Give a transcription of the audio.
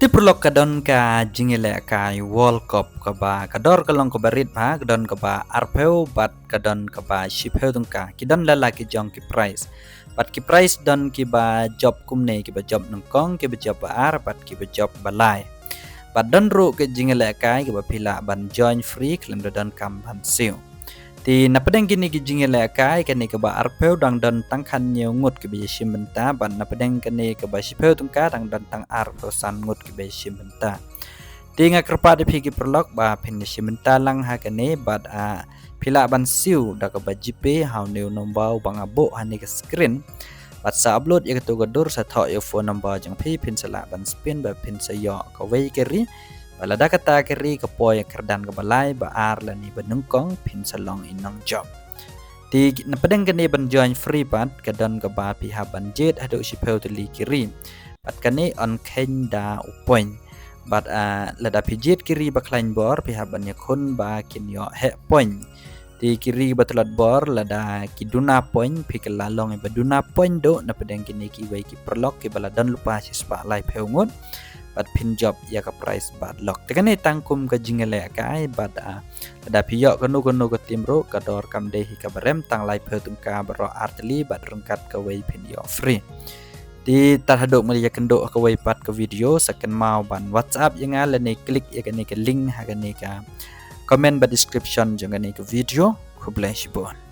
Ti prolog kadon ka jingile ka World Cup ka ba kador kalong ka barit ba kadon ka ba arpeu bat kadon ka ba shipeu tung ka kidon lala ki jong ki price bat ki price don ki ba job kumne ki ba job nung kong ki ba job ba ar bat ki ba job balai bat don ru ke jingile ka ki ba pila ban join free klem don kam ban siu ti napadeng kini ki jingile ka kani ka ba arpeu dang don tang khan nhiều ngut ki ba shimbenta ban napadeng kani ka ba shipeu tung ka dang don tang arpeu san ngut ki ba shimbenta tinga kerpa de phiki prolog ba phin shimbenta lang ha kani bat a pila ban siu da ka ba jipe how new nombau bang abo hani ka screen bat sa upload ya to gadur sa tho yo phone number jang phi phin sala ban spin ba phin sa yo ka wei keri balada kata keri ka poy kerdan ka balai ba ar la ni benungkong pin salong inong job ti napadeng kani ban join free bat kadon ka ba pi haban jet hado shipeu tuli kiri bat kani on ken da upoin bat lada pi jet kiri ba klain bor pi haban ya kun ba kin yo he point ti kiri batulat bor lada kiduna point pi kalalong ba duna point do napadeng kini ki wei ki prolog ki baladan lupa si spa lai peungut bat pin job ya ka price bat lok tekan tangkum ka jingale ka ai bat ada piyo kanu ka timro ka dor kam de hi ka barem tang lai pe tung ka baro artli bat rengkat ka wei pin yo free di tarhaduk melia kendo ka wei pat ka video sakan mau ban whatsapp yang ala ni klik ya ka link ha ka comment ba description jang ka video ku bless you bon